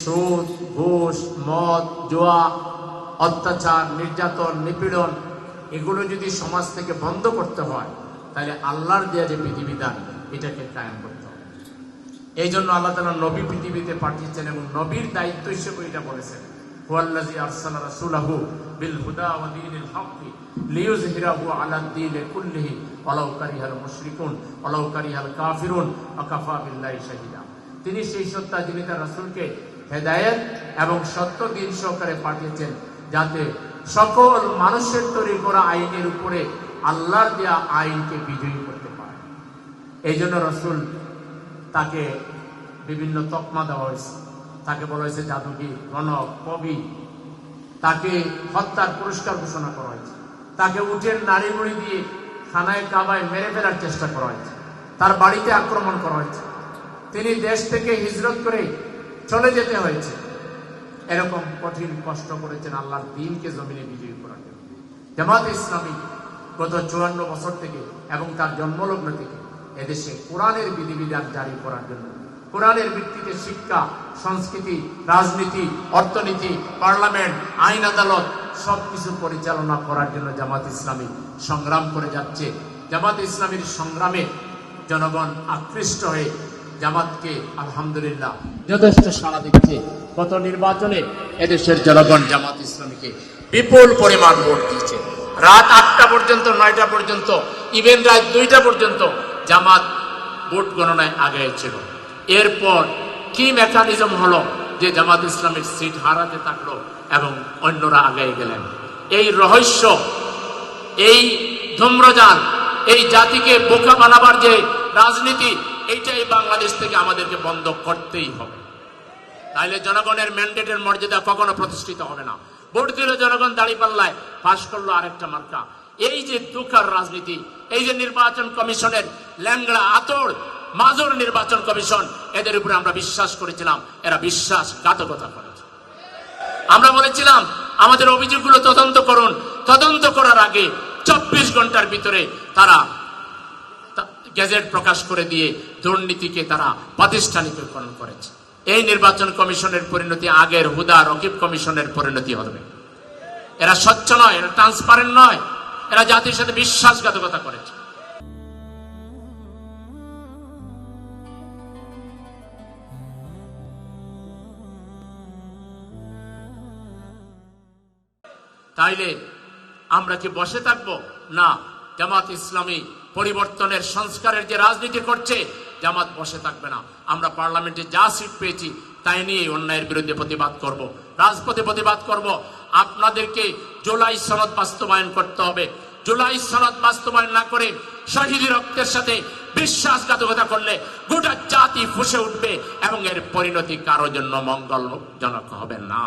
সুদ, ঘুষ, মদ, জুয়া, অত্যাচার, নির্যাতন, নিপীড়ন এগুলো যদি সমাজ থেকে বন্ধ করতে হয়, তাহলে আল্লাহর দেয়া যে বিধিবিধান এটাকে কায়েম করতে হবে। এই জন্য আল্লাহ তাআলা নবী পৃথিবীতে পাঠিয়েছেন এবং নবীর দায়িত্ব হিসেবে এটা বলেছেন, হুয়াল্লাযী আরসালা রাসূলাহু বিল হুদা ওয়া দীনিল হক লিইয়ুযহিরাহু আলা দ্বীনি কুল্লিহি ওয়ালাউ কারিহাল মুশরিকুন ওয়ালাউ কারিহাল কাফিরুন ওয়া কাফা বিল্লাহি শাহীদা। তিনি সেই সত্তা যিনি তার রাসূলকে হেদায়েত এবং সত্য দ্বীন সহকারে পাঠিয়েছেন, যাতে সকল মানুষের তৈরি করা আইনের উপরে আল্লাহর দেয়া আইনকে বিজয়ী করতে পারে। এই জন্য রাসূল তাকে বিভিন্ন তকমা দেওয়া হয়েছে, তাকে বলা হয়েছে জাদুকর, গণক, কবি, তাকে হত্যার পুরস্কার ঘোষণা করা হয়েছে, তাকে উটের নাড়ি মুড়ি দিয়ে খানায় কাবায় মেরে ফেলার চেষ্টা করা হয়েছে, তার বাড়িতে আক্রমণ করা হয়েছে, তিনি দেশ থেকে হিজরত করে চলে যেতে হয়েছে। এরকম কঠিন কষ্ট করেছেন আল্লাহর দ্বীনকে জমিনে বিজয়ী করার জন্য। জামাতে ইসলামী গত 54 বছর থেকে এবং তার জন্মলগ্ন থেকে এদেশে কোরআনের বিধিবিধান জারি করার জন্য, কোরআনের ভিত্তিতে শিক্ষা, সংস্কৃতি, রাজনীতি, অর্থনীতি, পার্লামেন্ট, আইন আদালত সবকিছু পরিচালনা করার জন্য জামাত ইসলামী সংগ্রাম করে যাচ্ছে। জামাত ইসলামীর সংগ্রামে জনগণ আকৃষ্ট হয়ে জামাতকে আলহামদুলিল্লাহ যথেষ্ট সাড়া দিচ্ছে। গত নির্বাচনে এদেশের জনগণ জামাত ইসলামীকে বিপুল পরিমাণ ভোট দিয়েছে। রাত 8টা পর্যন্ত, 9টা পর্যন্ত, ইভেন রাত 2টা পর্যন্ত জামাত ভোট গণনায় আগে ছিল। এরপর কি মেকানিজম হলো যে জামাত ইসলামের সিট হারাতে থাকলো এবং অন্যরা আগে গেলেন? এই রহস্য, এই ধূম্রজাল, এই জাতিকে বোকা বানাবার যে রাজনীতি, এইটাই বাংলাদেশ থেকে আমাদেরকে বন্ধ করতেই হবে। তাইলে জনগণের ম্যান্ডেটের মর্যাদা কখনো প্রতিষ্ঠিত হবে না। ভোট দিল জনগণ দাঁড়িপাল্লায়, পাশ করলো আরেকটা মার্কা। এই যে দুঃখার রাজনীতি, এই যে নির্বাচন কমিশনের ল্যাংড়া আতর মাজুর নির্বাচন কমিশন, এদের উপরে আমরা বিশ্বাস করেছিলাম, এরা বিশ্বাসঘাতকতা করেছে। আমরা বলেছিলাম আমাদের অভিযোগগুলো তদন্ত করুন। তদন্ত করার আগে 24 ঘন্টার ভিতরে তারা গেজেট প্রকাশ করে দিয়ে দুর্নীতিকে তারা প্রাতিষ্ঠানিকরণ করেছে। এই নির্বাচন কমিশনের পরিণতি আগের হুদা রকিব কমিশনের পরিণতি হবে। এরা স্বচ্ছ নয়, এরা ট্রান্সপারেন্ট নয়, এরা জাতির সাথে বিশ্বাসঘাতকতা করেছে। তাইলে আমরা কি বসে থাকবো? না। জামাত ইসলামী পরিবর্তনের, সংস্কারের যে রাজনীতি করছে, জামাত বসে থাকবে না। আমরা পার্লামেন্টে যা সিট পেয়েছি তাই নিয়ে অন্যায়ের বিরুদ্ধে প্রতিবাদ করব, রাজপথে প্রতিবাদ করব। আপনাদেরকে জুলাই সনদ বাস্তবায়ন করতে হবে। জুলাই সনদ বাস্তবায়ন না করে শহীদের রক্তের সাথে বিশ্বাসঘাতকতা করলে গোটা জাতি ফুঁসে উঠবে এবং এর পরিণতি কারোর জন্য মঙ্গলজনক হবে না।